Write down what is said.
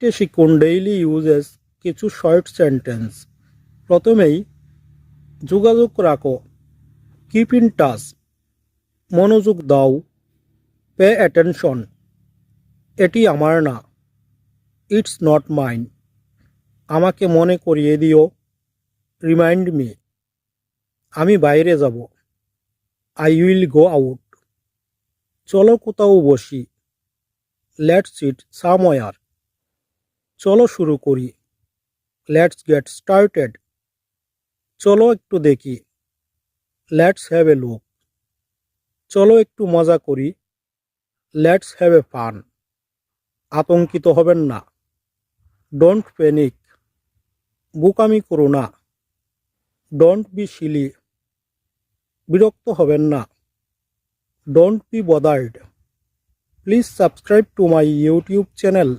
আজকে শিখুন daily uses কিছু শর্ট সেন্টেন্স। প্রথমেই যোগাযোগ রাখো, কিপ ইন টাচ, মনোযোগ দাও, পে অ্যাটেনশন, এটি আমার না, ইটস নট মাইন, আমাকে মনে করিয়ে দিও, রিমাইন্ড মি, আমি বাইরে যাব, আই উইল গো আউট, চলো কোথাও বসি, লেটস সিট সামওয়্যার, চলো শুরু করি, লেটস গেট স্টার্টেড, চলো একটু দেখি, লেটস হ্যাভ এ লুক, চলো একটু মজা করি, লেটস হ্যাভ এ ফান, আতঙ্কিত হবেন না, ডোন্ট প্যানিক, বোকামি করো না, ডোন্ট বি সিলি, বিরক্ত হবেন না, don't be bothered, please subscribe to my YouTube channel.